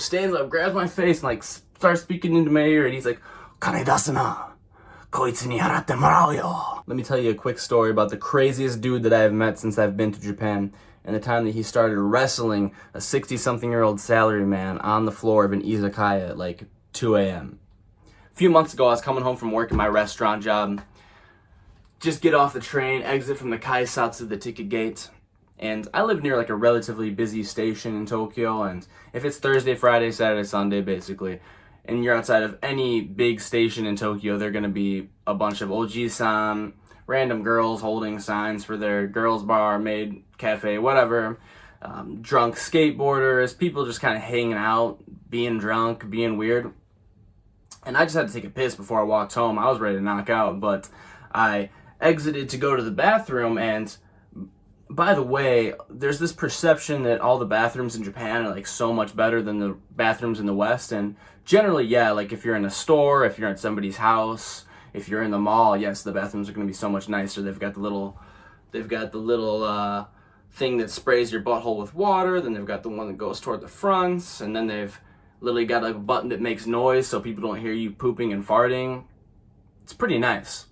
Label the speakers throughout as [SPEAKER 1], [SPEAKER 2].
[SPEAKER 1] stands up, grabs my face, and like starts speaking into my ear, and he's like, "Kane dasu na. Koitsu ni haratte morau yo." Let me tell you a quick story about the craziest dude that I have met since I've been to Japan, and the time that he started wrestling a 60-something-year-old salaryman on the floor of an izakaya at like 2 a.m. A few months ago, I was coming home from work in my restaurant job. Just get off the train, exit from the kaisatsu, the ticket gate. And I live near like a relatively busy station in Tokyo, and if it's Thursday, Friday, Saturday, Sunday, basically, and you're outside of any big station in Tokyo, there are going to be a bunch of oji-san, random girls holding signs for their girls' bar, maid, cafe, whatever, drunk skateboarders, people just kind of hanging out, being drunk, being weird. And I just had to take a piss before I walked home. I was ready to knock out, but I exited to go to the bathroom, and by the way, there's this perception that all the bathrooms in Japan are like so much better than the bathrooms in the West, and generally, yeah, like if you're in a store, if you're at somebody's house, if you're in the mall, yes, the bathrooms are going to be so much nicer. They've got the little thing that sprays your butthole with water, then they've got the one that goes toward the fronts, and then they've literally got like a button that makes noise so people don't hear you pooping and farting. It's pretty nice.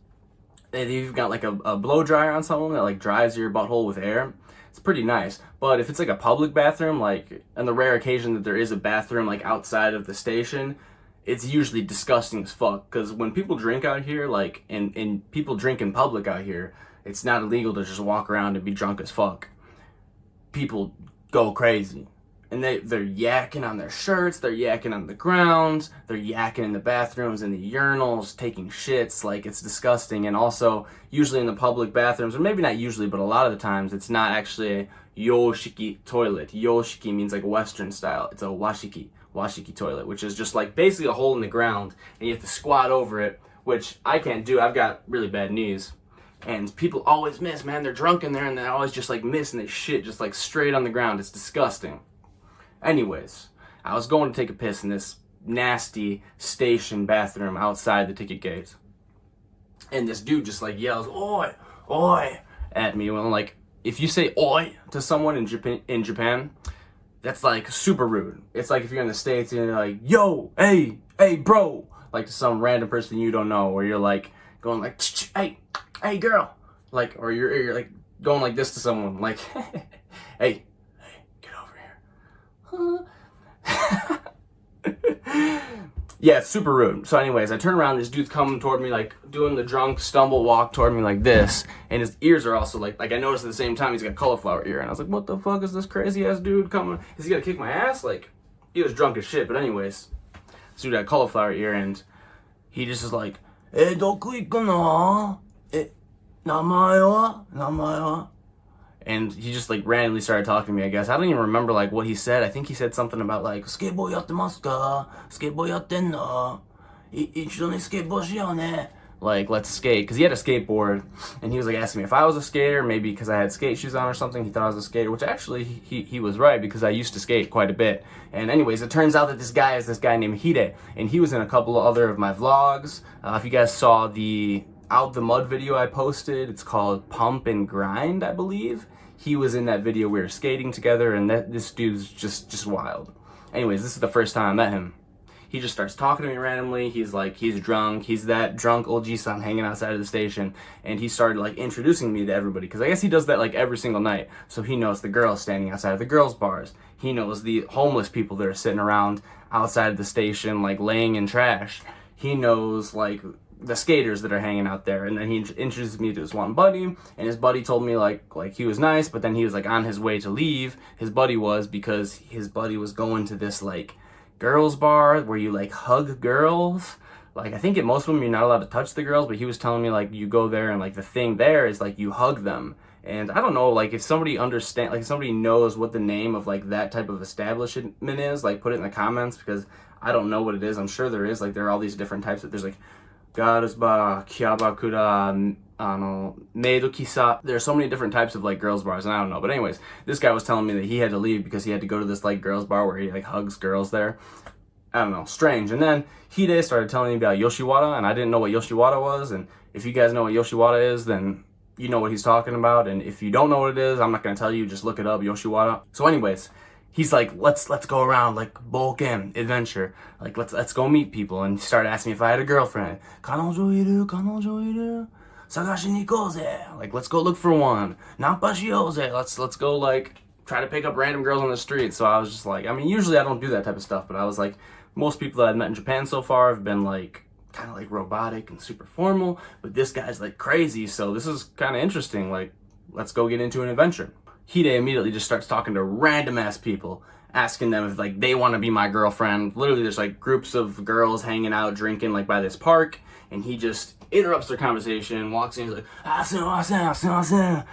[SPEAKER 1] You've got like a blow dryer on something that like dries your butthole with air. It's pretty nice. But if it's like a public bathroom, like on the rare occasion that there is a bathroom like outside of the station, it's usually disgusting as fuck. Because when people drink out here, like and people drink in public out here, it's not illegal to just walk around and be drunk as fuck. People go crazy. And they're yakking on their shirts, they're yakking on the ground, they're yakking in the bathrooms and the urinals, taking shits, like it's disgusting. And also, usually in the public bathrooms, or maybe not usually, but a lot of the times, it's not actually a yoshiki toilet. Yoshiki means like Western style. It's a washiki toilet, which is just like basically a hole in the ground, and you have to squat over it, which I can't do. I've got really bad knees. And people always miss, man. They're drunk in there, and they always just like miss, and they shit just like straight on the ground. It's disgusting. Anyways, I was going to take a piss in this nasty station bathroom outside the ticket gate. And this dude just like yells, "Oi, oi," at me. Well, like, if you say oi to someone in Japan, that's like super rude. It's like if you're in the States and you're like, "Yo, hey, bro," like to some random person you don't know, or you're like going like, hey, girl. Like, or you're like going like this to someone, like, hey, get over here. Yeah, it's super rude. So anyways, I turn around, this dude's coming toward me, like doing the drunk stumble walk toward me like this, and his ears are also like I noticed at the same time he's got cauliflower ear, and I was like, what the fuck is this crazy ass dude coming? Is he gonna kick my ass? Like, he was drunk as shit. But anyways, this dude had cauliflower ear, and he just is like, doku iku no? Namae wa? And he just like randomly started talking to me, I guess. I don't even remember like what he said. I think he said something about like, "Skateboard yattemasu ka? Skateboard yatten no? Ichido ni skateboard shiyou ne?" Like, let's skate. Because he had a skateboard, and he was like asking me if I was a skater, maybe because I had skate shoes on or something. He thought I was a skater, which actually he was right, because I used to skate quite a bit. And anyways, it turns out that this guy is this guy named Hide, and he was in a couple of other of my vlogs. If you guys saw the Out the Mud video I posted, it's called Pump and Grind, I believe. He was in that video. We were skating together, and this dude's just wild. Anyways, this is the first time I met him. He just starts talking to me randomly. He's like, he's drunk. He's that drunk old G-san hanging outside of the station. And he started like introducing me to everybody, because I guess he does that like every single night. So he knows the girls standing outside of the girls' bars. He knows the homeless people that are sitting around outside of the station, like laying in trash. He knows like the skaters that are hanging out there. And then he introduced me to his one buddy, and his buddy told me like he was nice, but then he was like on his way to leave. His buddy was, because his buddy was going to this like girls bar where you like hug girls. Like, I think at most of them you're not allowed to touch the girls, but he was telling me like you go there and like the thing there is like you hug them. And I don't know, like if somebody somebody knows what the name of like that type of establishment is, like put it in the comments, because I don't know what it is. I'm sure there is, like there are all these different types there's like girls bar, kyabakura, meido kisa. There are so many different types of like girls bars, and I don't know. But anyways, this guy was telling me that he had to leave because he had to go to this like girls bar where he like hugs girls there. I don't know, strange. And then Hide started telling me about Yoshiwara, and I didn't know what Yoshiwara was. And if you guys know what Yoshiwara is, then you know what he's talking about. And if you don't know what it is, I'm not going to tell you, just look it up, Yoshiwara. So anyways, he's like, let's go around, like, boken, adventure. Like, let's go meet people. And he started asking me if I had a girlfriend. 彼女いる? 探しに行こうぜ. Like, let's go look for one. ナンパしようぜ. Let's go, like, try to pick up random girls on the street. So I was just like, I mean, usually I don't do that type of stuff, but I was like, most people that I've met in Japan so far have been like, kind of like robotic and super formal, but this guy's like crazy, so this is kind of interesting. Like, let's go get into an adventure. Hide immediately just starts talking to random ass people, asking them if like they want to be my girlfriend. Literally, there's like groups of girls hanging out, drinking like by this park, and he just interrupts their conversation, walks in, he's like, すいません、すいません。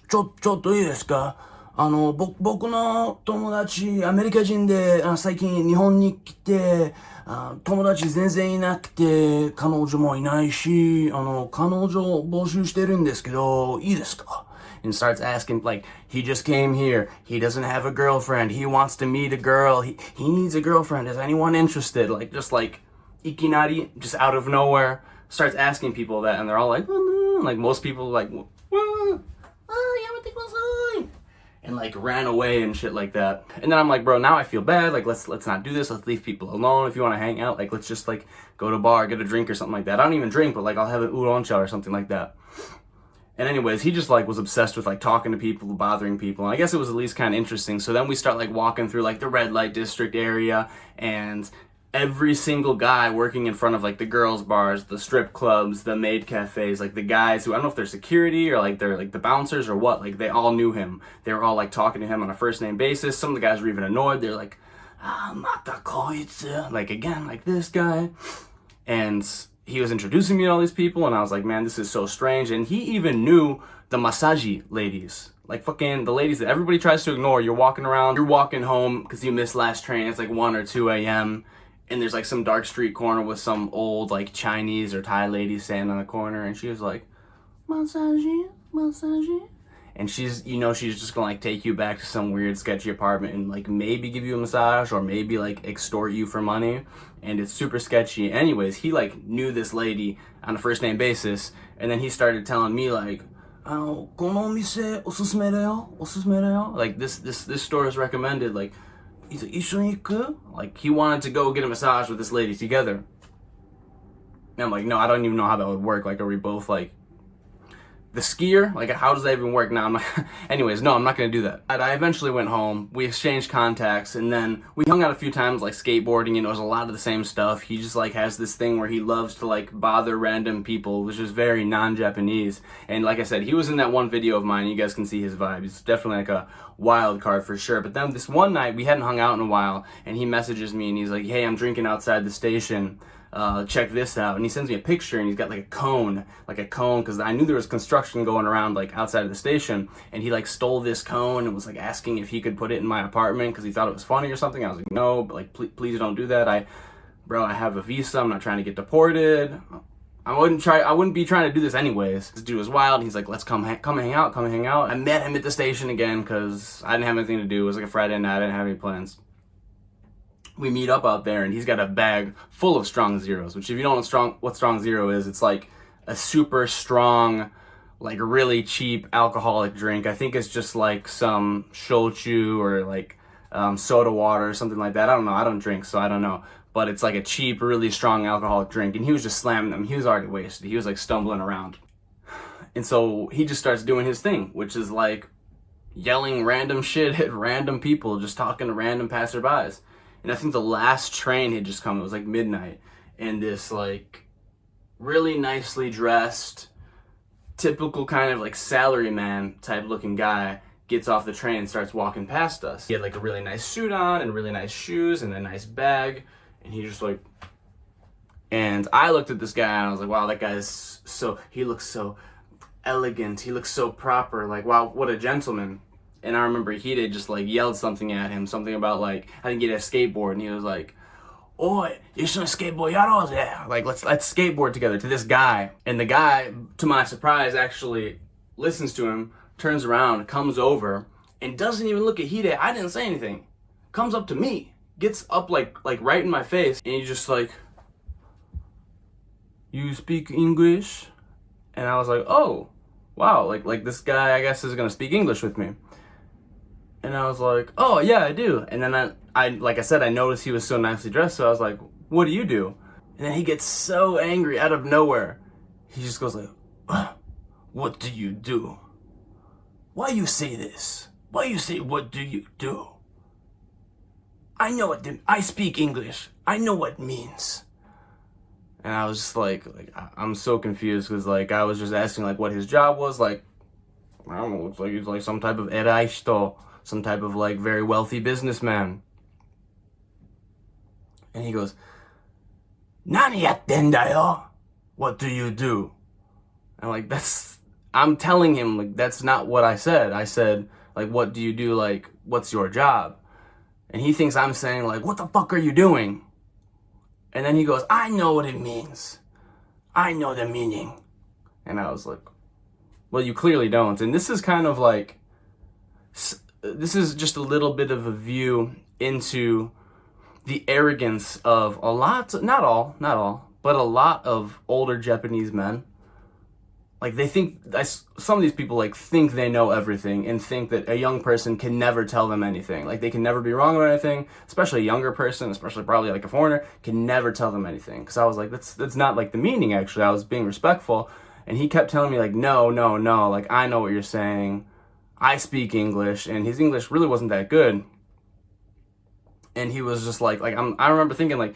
[SPEAKER 1] ちょっといいですか? 僕の友達、アメリカ人で、最近日本に来て、友達全然いなくて、彼女もいないし、彼女募集してるんですけど、いいですか? And starts asking, like, he just came here, he doesn't have a girlfriend, he wants to meet a girl, he needs a girlfriend, is anyone interested? Like, just like, ikinari, just out of nowhere, starts asking people that, and they're all like, oh, no. Like, most people like, and like ran away and shit like that. And then I'm like, bro, now I feel bad. Like, let's not do this. Let's leave people alone. If you want to hang out, like, let's just like go to a bar, get a drink or something like that. I don't even drink, but like I'll have an uroncha or something like that. And anyways, he just like was obsessed with like talking to people, bothering people. And I guess it was at least kind of interesting. So then we start like walking through like the red light district area, and every single guy working in front of like the girls bars, the strip clubs, the maid cafes, like the guys who, I don't know if they're security or like they're like the bouncers or what, like they all knew him. They were all like talking to him on a first name basis. Some of the guys were even annoyed. They're like, mata koitsu, like again, like this guy. And he was introducing me to all these people, and I was like, man, this is so strange. And he even knew the massaji ladies, like fucking the ladies that everybody tries to ignore. You're walking around, you're walking home because you missed last train. It's like 1 or 2 a.m. And there's like some dark street corner with some old like Chinese or Thai lady standing on the corner, and she was like, massaji. And she's, you know, she's just gonna like take you back to some weird sketchy apartment and like maybe give you a massage or maybe like extort you for money. And it's super sketchy. Anyways, he like knew this lady on a first name basis, and then he started telling me like, このお店おすすめだよ。Like this store is recommended. Like, 一緒に行く? Like, he wanted to go get a massage with this lady together. And I'm like, no, I don't even know how that would work. Like, are we both like the skier? Like, how does that even work? Now, I'm like, anyways, no, I'm not gonna do that. I eventually went home, we exchanged contacts, and then we hung out a few times, like skateboarding, and it was a lot of the same stuff. He just like has this thing where he loves to like bother random people, which is very non-Japanese. And like I said, he was in that one video of mine. You guys can see his vibe. He's definitely like a wild card for sure. But then this one night, we hadn't hung out in a while, and he messages me and he's like, hey, I'm drinking outside the station. Check this out. And he sends me a picture, and he's got like a cone, because I knew there was construction going around like outside of the station, and he like stole this cone and was like asking if he could put it in my apartment because he thought it was funny or something. I was like, no, but like please don't do that. I have a visa. I'm not trying to get deported. I wouldn't be trying to do this anyways. This dude was wild. He's like, let's come hang out. I met him at the station again because I didn't have anything to do. It was like a Friday night. I didn't have any plans. We meet up out there, and he's got a bag full of strong zeros, which if you don't know what strong zero is, it's like a super strong, like really cheap alcoholic drink. I think it's just like some shochu or like soda water or something like that. I don't know. I don't drink, so I don't know. But it's like a cheap, really strong alcoholic drink, and he was just slamming them. He was already wasted. He was like stumbling around. And so he just starts doing his thing, which is like yelling random shit at random people, just talking to random passerbys. And I think the last train had just come. It was like midnight. And this like really nicely dressed, typical kind of like salaryman type looking guy gets off the train and starts walking past us. He had like a really nice suit on and really nice shoes and a nice bag. And he just like, and I looked at this guy and I was like, wow, that guy's he looks so elegant. He looks so proper. Like, wow, what a gentleman. And I remember Hide just like yelled something at him, something about like, I think he had a skateboard, and he was like, oi, you should skateboard yaroze. Like, let's skateboard together, to this guy. And the guy, to my surprise, actually listens to him, turns around, comes over, and doesn't even look at Hide. I didn't say anything. Comes up to me, gets up like right in my face, and he's just like, you speak English? And I was like, oh, wow, like this guy, I guess, is gonna speak English with me. And I was like, oh yeah, I do. And then I like I said, I noticed he was so nicely dressed, so I was like, what do you do? And then he gets so angry out of nowhere. He just goes like, what do you do? Why you say this? Why you say, what do you do? I know what I speak English. I know what it means. And I was just like I'm so confused because like I was just asking like what his job was. Like, I don't know, looks like he's like some type of eraisto, some type of like very wealthy businessman. And he goes, "Nani yatten da yo? What do you do?" And like I'm telling him like that's not what I said. I said like, what do you do? Like, what's your job? And he thinks I'm saying like, what the fuck are you doing? And then he goes, I know what it means. I know the meaning. And I was like, well, you clearly don't. And this is kind of like, this is just a little bit of a view into the arrogance of a lot, not all, but a lot of older Japanese men. Like they think, some of these people like think they know everything and think that a young person can never tell them anything. Like they can never be wrong about anything, especially a younger person, especially probably like a foreigner, can never tell them anything. Because I was like, that's not like the meaning actually. I was being respectful. And he kept telling me like, no, like I know what you're saying. I speak English. And his English really wasn't that good. And he was just like I remember thinking like,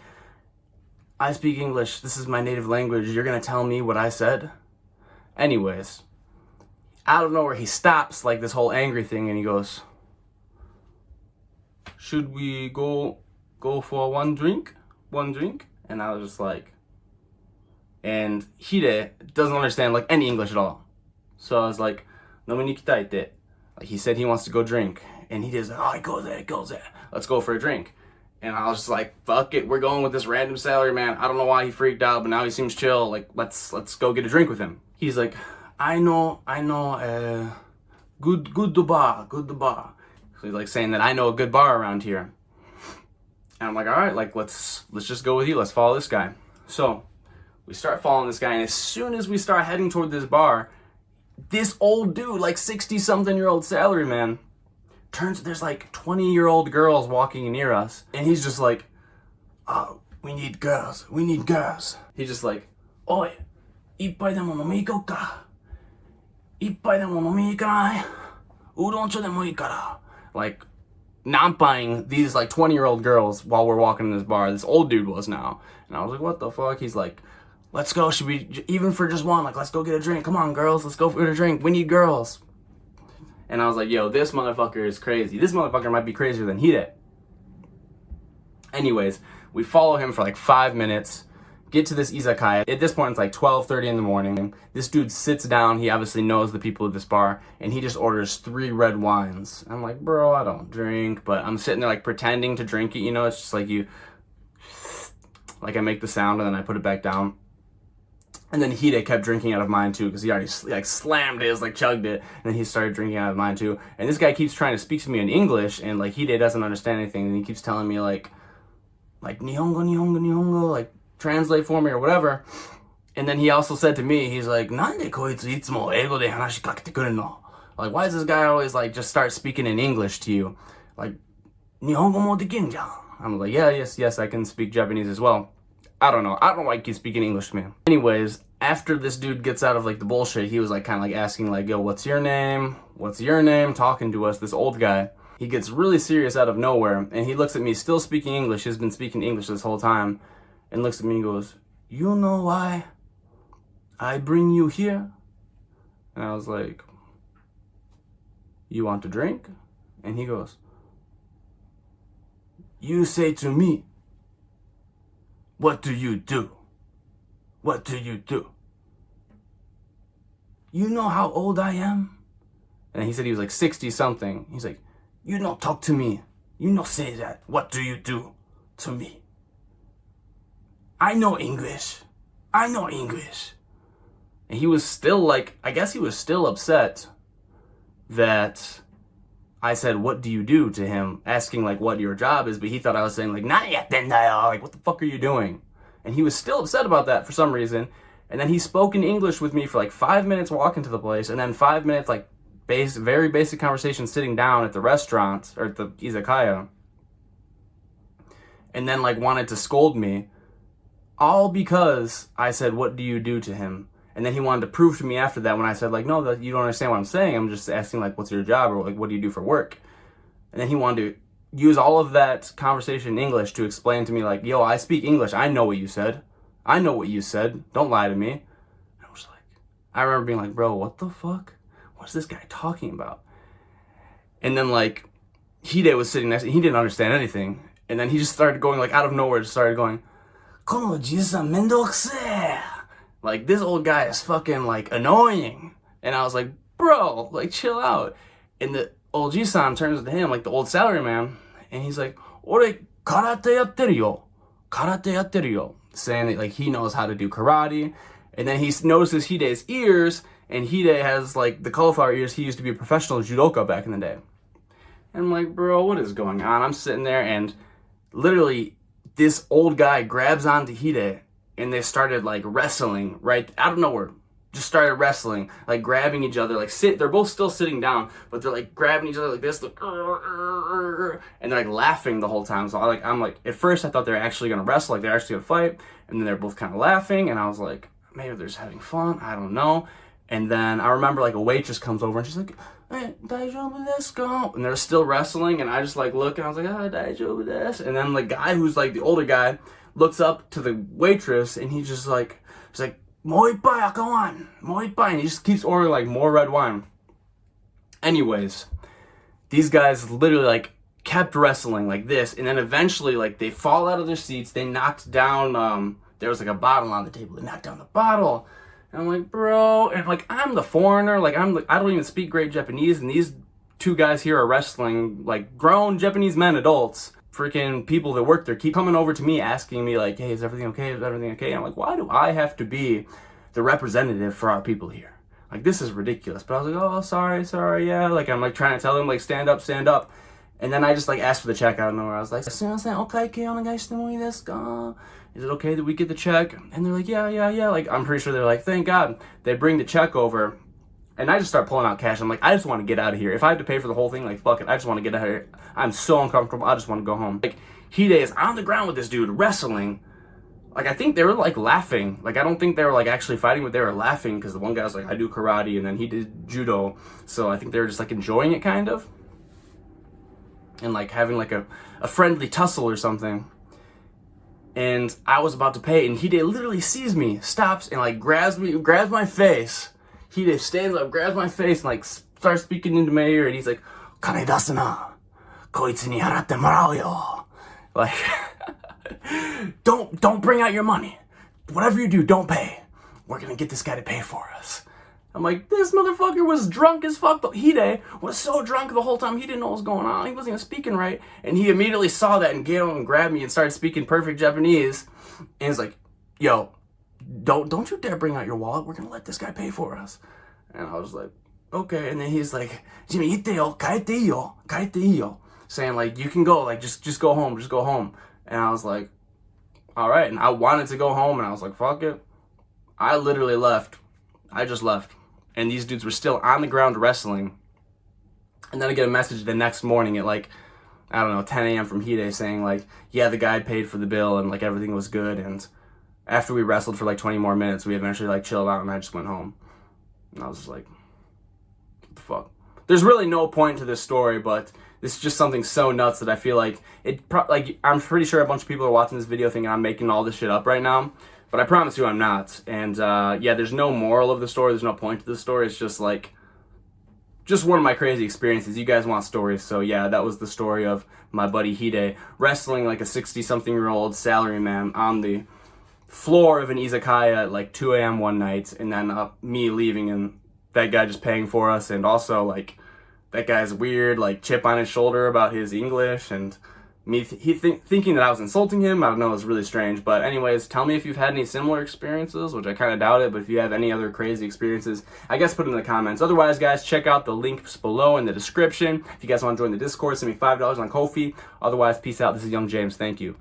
[SPEAKER 1] I speak English. This is my native language. You're going to tell me what I said? Anyways, out of nowhere, he stops like this whole angry thing and he goes, should we go for one drink? And I was just like, and Hide doesn't understand like any English at all. So I was like, nominikitai. Like he said he wants to go drink. And he just, oh, go there. Let's go for a drink. And I was just like, fuck it, we're going with this random salaryman. I don't know why he freaked out, but now he seems chill. Like, let's go get a drink with him. He's like, I know, good bar. So he's like saying that I know a good bar around here. And I'm like, all right, like let's just go with you. Let's follow this guy. So we start following this guy, and as soon as we start heading toward this bar, this old dude, like 60-something-year-old salaryman, there's like 20-year-old girls walking near us, and he's just like, oh, we need girls. He's just like, oi, 一杯でも飲み行こうか。一杯でも飲み行かない。うどん茶でもいいから。Like, nampaing these like 20-year-old girls while we're walking in this bar. This old dude was now. And I was like, what the fuck? He's like, let's go. Should we, even for just one, like, let's go get a drink. Come on, girls. Let's go get a drink. We need girls. And I was like, yo, this motherfucker is crazy. This motherfucker might be crazier than Hide. Anyways, we follow him for like 5 minutes. Get to this izakaya. At this point, it's like 12:30 in the morning. This dude sits down. He obviously knows the people at this bar, and he just orders 3 red wines. I'm like, bro, I don't drink, but I'm sitting there like pretending to drink it. You know, it's just like like I make the sound and then I put it back down. And then Hide kept drinking out of mine too, because he already like slammed his, like chugged it, and then he started drinking out of mine too. And this guy keeps trying to speak to me in English, and like Hide doesn't understand anything, and he keeps telling me like Nihongo, like translate for me or whatever. And then he also said to me, he's like, Nande koitsu itsumo eigo de hanashi kakete kuru no? Like, why does this guy always like just start speaking in English to you? Like, Nihongo mo dekin jan. I'm like, yes, I can speak Japanese as well. I don't know why he keeps speaking English to me. Anyways, after this dude gets out of like the bullshit, he was like kind of like asking like, yo, what's your name? Talking to us, this old guy. He gets really serious out of nowhere, and he looks at me still speaking English. He's been speaking English this whole time, and looks at me and goes, you know why I bring you here? And I was like, you want to drink? And he goes, you say to me, what do you do? What do you do? You know how old I am? And he said he was like 60 something. He's like, you don't talk to me. You don't say that. What do you do to me? I know English. And he was still like, I guess he was still upset that I said, what do you do to him? Asking like what your job is, but he thought I was saying like, like, what the fuck are you doing? And he was still upset about that for some reason. And then he spoke in English with me for like 5 minutes walking to the place, and then 5 minutes like very basic conversation sitting down at the restaurant or at the izakaya, and then like wanted to scold me, all because I said, "What do you do?" to him. And then he wanted to prove to me after that when I said, like, no, that you don't understand what I'm saying. I'm just asking, like, what's your job, or like, what do you do for work? And then he wanted to use all of that conversation in English to explain to me, like, yo, I speak English. I know what you said. I know what you said. Don't lie to me. And I was like, I remember being like, bro, what the fuck? What's this guy talking about? And then, like, Hide was sitting next to me. He didn't understand anything. And then he just started going, like, out of nowhere, just started going, Kono ji-san mendokuse. Like, this old guy is fucking, like, annoying. And I was like, bro, like, chill out. And the old Ji-san turns to him, like, the old salaryman, and he's like, Ore, karate yatteru yo. Karate yatteru yo. Saying that, like, he knows how to do karate. And then he notices Hide's ears, and Hide has, like, the cauliflower ears. He used to be a professional judoka back in the day. And I'm like, bro, what is going on? I'm sitting there, and literally, this old guy grabs onto Hide, and they started, like, wrestling right out of nowhere. Just started wrestling, like, grabbing each other, like, they're both still sitting down, but they're, like, grabbing each other like this, like, and they're, like, laughing the whole time. So, I'm like, at first I thought they were actually going to wrestle, like, they're actually going to fight, and then they're both kind of laughing, and I was like, maybe they're just having fun, I don't know. And then I remember, like, a waitress comes over, and she's like, hey, daijoubu desu ka? And they're still wrestling, and I just, like, look, and I was like, daijoubu desu? And then the guy who's, like, the older guy looks up to the waitress, and he's like, mo ippai akawan, mo ippai, and he just keeps ordering, like, more red wine. Anyways, these guys literally, like, kept wrestling like this, and then eventually, like, they fall out of their seats, they knocked down, there was, like, a bottle on the table, they knocked down the bottle, and I'm like, bro, and, like, I'm the foreigner, like, I don't even speak great Japanese, and these two guys here are wrestling, like, grown Japanese men, adults. Freaking people that work there keep coming over to me asking me, like, hey, is everything okay? Is everything okay? And I'm like, why do I have to be the representative for our people here? Like, this is ridiculous. But I was like, oh, sorry, yeah. Like, I'm, like, trying to tell them, like, stand up. And then I just, like, asked for the check out of nowhere. I was like, is it okay that we get the check? And they're like, yeah. Like, I'm pretty sure they're like, thank God. They bring the check over. And I just start pulling out cash. I'm like, I just want to get out of here. If I have to pay for the whole thing, like, fuck it. I just want to get out of here. I'm so uncomfortable. I just want to go home. Like, Hide is on the ground with this dude wrestling. Like, I think they were, like, laughing. Like, I don't think they were, like, actually fighting, but they were laughing because the one guy was like, I do karate, and then he did judo. So I think they were just, like, enjoying it, kind of. And, like, having, like, a friendly tussle or something. And I was about to pay, and Hide literally sees me, stops, and, like, grabs my face. Hide stands up, grabs my face, and, like, starts speaking into my ear, and he's like, Kane dasu na. Koitsu ni haratte morau yo. Like, don't bring out your money. Whatever you do, don't pay. We're gonna get this guy to pay for us. I'm like, this motherfucker was drunk as fuck. Hide was so drunk the whole time, he didn't know what was going on. He wasn't even speaking right. And he immediately saw that and came and grabbed me and started speaking perfect Japanese. And he's like, yo, don't you dare bring out your wallet. We're gonna let this guy pay for us. And I was like, okay. And then he's like, Jimmy, ite yo, kaete iyo. Saying, like, you can go, like, just go home. And I was like, all right. And I wanted to go home, and I was like, fuck it. I literally left. I just left. And these dudes were still on the ground wrestling. And then I get a message the next morning at, like, I don't know, 10 a.m. from Hide saying, like, yeah, the guy paid for the bill, and, like, everything was good. And after we wrestled for, like, 20 more minutes, we eventually, like, chilled out, and I just went home. And I was just like, what the fuck? There's really no point to this story, but this is just something so nuts that I feel like I'm pretty sure a bunch of people are watching this video thinking I'm making all this shit up right now, but I promise you I'm not. And yeah, there's no moral of the story. There's no point to the story. It's just like, just one of my crazy experiences. You guys want stories, so yeah, that was the story of my buddy Hide wrestling like a 60-something-year-old salaryman on the floor of an izakaya at like 2 a.m. one night, and then me leaving and that guy just paying for us, and also like that guy's weird like chip on his shoulder about his English, and me thinking that I was insulting him. I don't know, it was really strange. But anyways, tell me if you've had any similar experiences, which I kind of doubt it, but if you have any other crazy experiences, I guess put them in the comments. Otherwise, guys, check out the links below in the description. If you guys want to join the Discord, send me $5 on Ko-fi. Otherwise, peace out. This is Young James. Thank you.